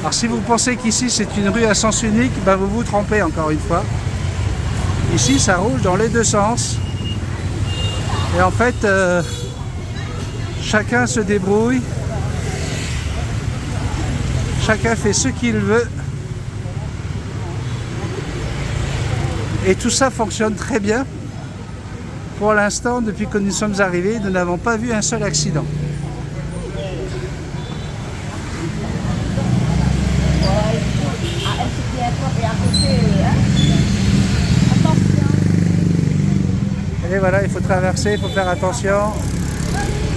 Alors si vous pensez qu'ici c'est une rue à sens unique, ben vous vous trompez encore une fois. Ici ça roule dans les deux sens. Et en fait, chacun se débrouille. Chacun fait ce qu'il veut. Et tout ça fonctionne très bien. Pour l'instant, depuis que nous sommes arrivés, nous n'avons pas vu un seul accident. Et voilà, il faut traverser, il faut faire attention.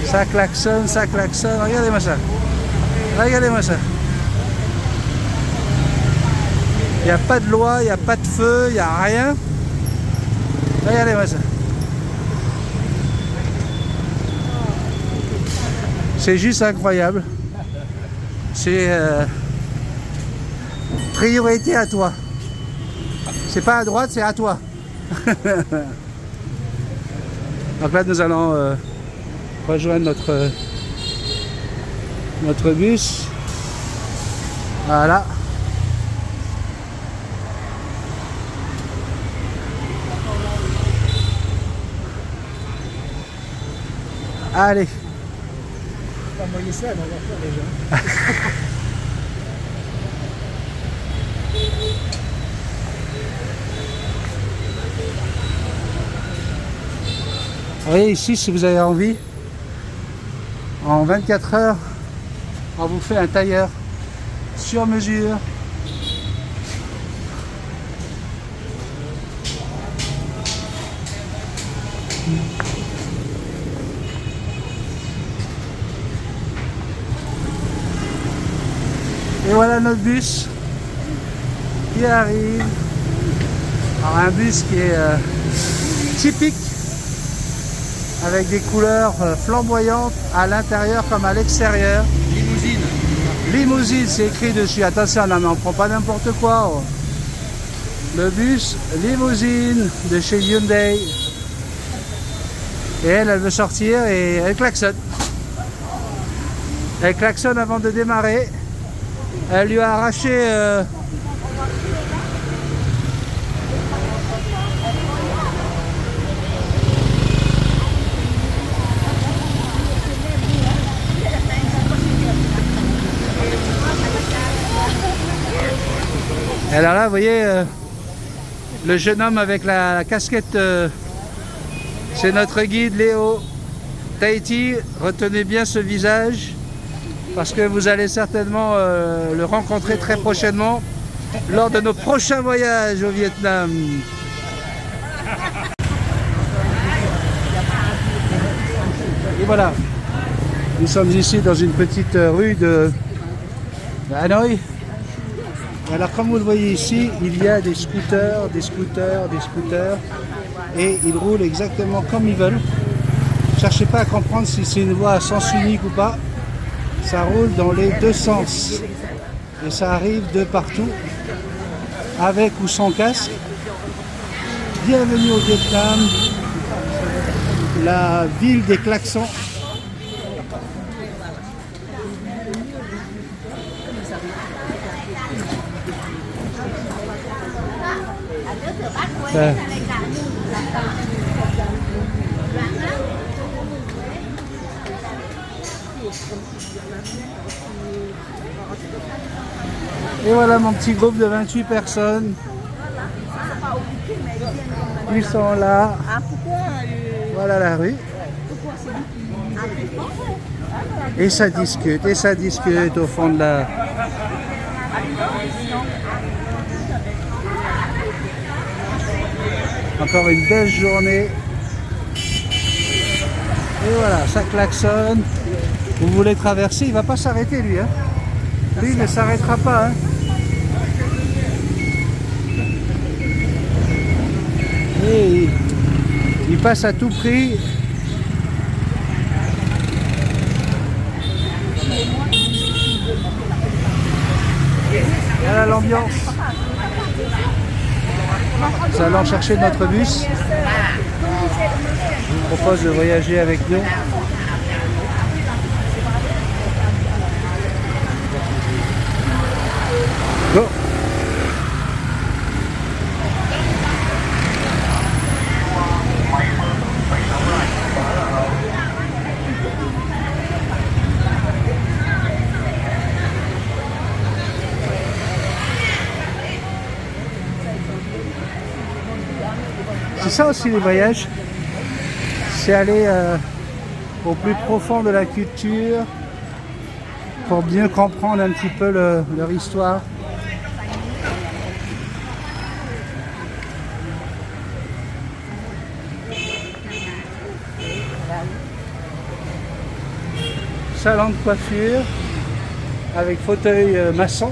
Ça klaxonne, ça klaxonne. Regardez-moi ça. Regardez-moi ça. Il n'y a pas de loi, il n'y a pas de feu, il n'y a rien. Regardez-moi ça. C'est juste incroyable. C'est priorité à toi. C'est pas à droite, c'est à toi. Donc là, nous allons rejoindre notre bus. Voilà. Allez. Pas envoyer ça dans leur déjà. Vous voyez ici, si vous avez envie, en 24 heures, on vous fait un tailleur sur mesure. Et voilà notre bus qui arrive. Alors un bus qui est typique, avec des couleurs flamboyantes à l'intérieur comme à l'extérieur. Limousine. Limousine, c'est écrit dessus. Attention, non, mais on prend pas n'importe quoi. Oh. Le bus limousine de chez Hyundai. Et elle veut sortir et elle klaxonne. Elle klaxonne avant de démarrer. Elle lui a arraché alors là, vous voyez, le jeune homme avec la casquette, c'est notre guide Léo Tahiti. Retenez bien ce visage, parce que vous allez certainement le rencontrer très prochainement lors de nos prochains voyages au Vietnam. Et voilà, nous sommes ici dans une petite rue de Hanoï. Alors comme vous le voyez ici, il y a des scooters, et ils roulent exactement comme ils veulent. Ne cherchez pas à comprendre si c'est une voie à sens unique ou pas. Ça roule dans les deux sens. Et ça arrive de partout, avec ou sans casque. Bienvenue au Vietnam, la ville des klaxons. Et voilà mon petit groupe de 28 personnes. Ils sont là. Voilà la rue. Et ça discute au fond de la... Encore une belle journée. Et voilà, ça klaxonne. Vous voulez traverser, il ne va pas s'arrêter lui. Hein. Lui, il ne s'arrêtera pas. Hein. Et il passe à tout prix. Voilà l'ambiance. Nous allons chercher notre bus. Je vous propose de voyager avec nous. Go. C'est ça aussi les voyages, c'est aller au plus profond de la culture pour bien comprendre un petit peu leur histoire. Salon de coiffure avec fauteuil maçon.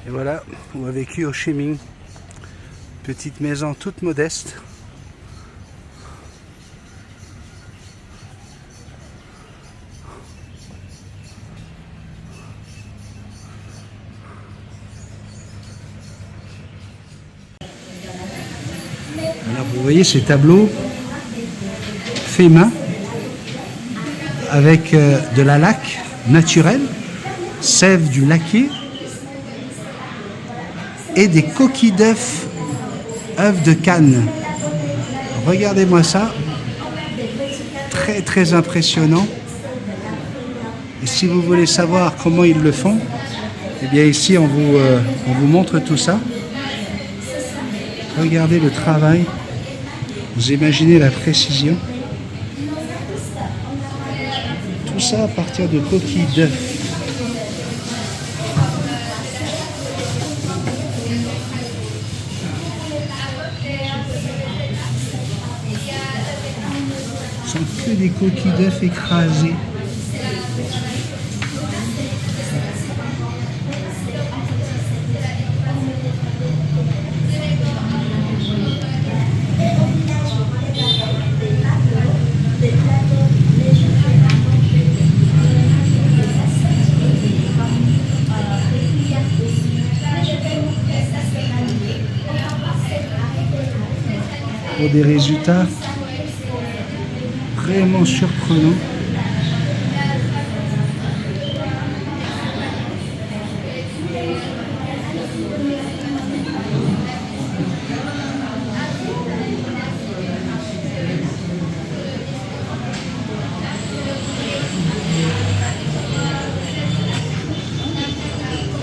Et voilà où a vécu Ho Chi Minh. Petite maison toute modeste. Alors vous voyez ces tableaux faits main avec de la laque naturelle, sève du laquais et des coquilles d'œufs, œufs de Cannes. Regardez-moi ça, très très impressionnant. Et si vous voulez savoir comment ils le font, eh bien ici on vous montre tout ça. Regardez le travail, vous imaginez la précision. Tout ça à partir de coquilles d'œufs. Ce sont que des coquilles d'œufs écrasées. Pour des résultats vraiment surprenants.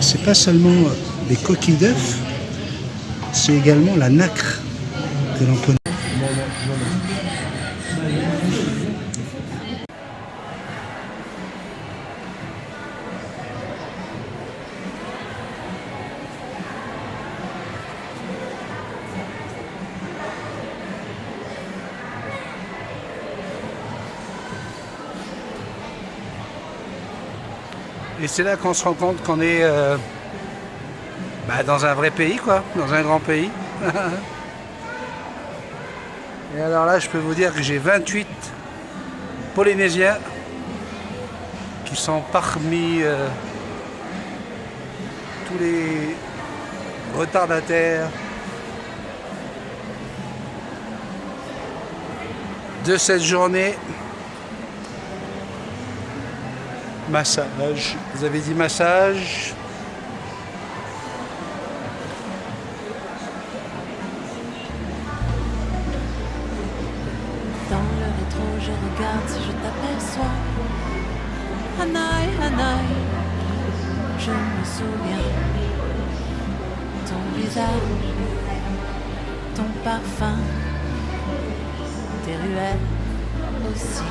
C'est pas seulement des coquilles d'œufs, c'est également la nacre que l'on connaît. Et c'est là qu'on se rend compte qu'on est dans un vrai pays, quoi, dans un grand pays. Et alors là, je peux vous dire que j'ai 28 Polynésiens qui sont parmi tous les retardataires de cette journée. Massage. Vous avez dit massage. Dans le rétro, je regarde si je t'aperçois. Hanaï, Hanaï, je me souviens. Ton visage, ton parfum, tes ruelles aussi.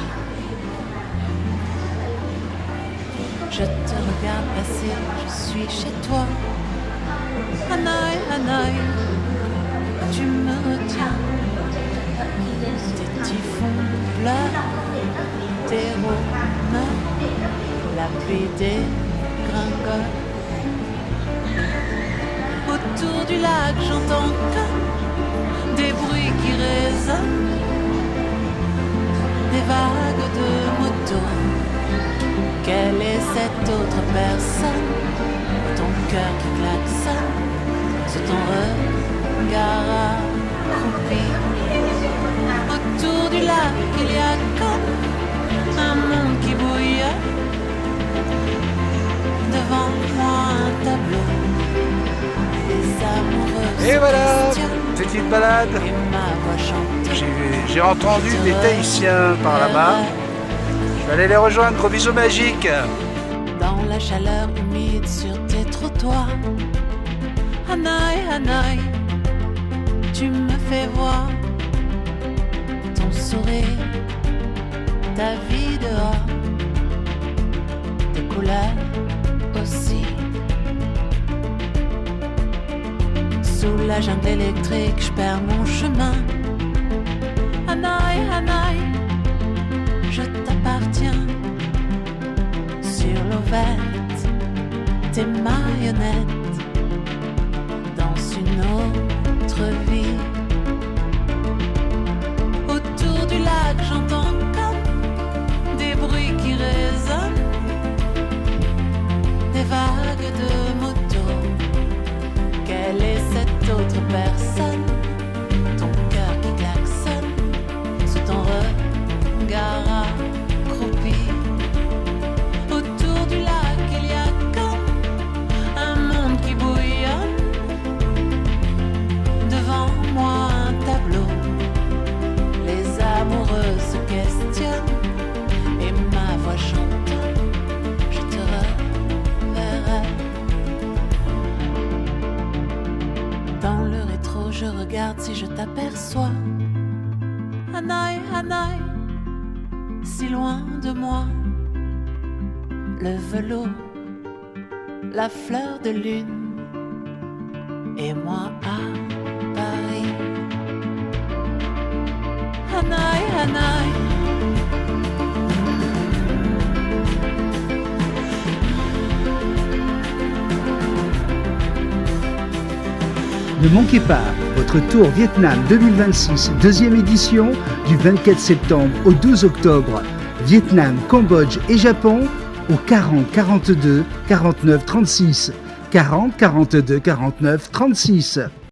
Je te regarde passer, je suis chez toi. Hanoï, Hanoï, tu me retiens. Tes typhons pleurent, tes rhônes, la pluie dégringole. Autour du lac, j'entends comme des bruits qui résonnent, des vagues de motos. Quelle est cette autre personne? Ton cœur qui klaxonne sous ton regard accroupi. Autour du lac, il y a comme un monde qui bouillonne. Devant moi, un tableau. Les amoureux Et voilà, questionnent petite balade. et ma voix chante. J'ai entendu des Tahitiens par là-bas. Je vais aller les rejoindre. Gros bisous magiques. Dans la chaleur humide sur tes trottoirs. Hanoï, Hanoï, tu me fais voir ton sourire, ta vie dehors, tes couleurs aussi. Sous la jungle électrique, je perds mon chemin. Hanoï, Hanoï, je t'appartiens. Sur l'eau verte, tes marionnettes dansent une autre vie. Autour du lac, j'entends comme des bruits qui résonnent, des vagues de motos. Quelle est cette autre personne? Ton cœur qui klaxonne sous ton regard accroupi. Autour du lac, il y a comme un monde qui bouillonne. Devant moi, un tableau. Les amoureux se questionnent et ma voix chante. Je te reverrai. Dans le rétro, je regarde si je t'aperçois. Hanoï, Hanoï, si loin de moi. Le velours, la fleur de lune, et moi à Paris. Hanoï, Hanoï. Ne manquez pas votre tour Vietnam 2026, deuxième édition, du 24 septembre au 12 octobre. Vietnam, Cambodge et Japon au 40 42 49 36. 40 42 49 36.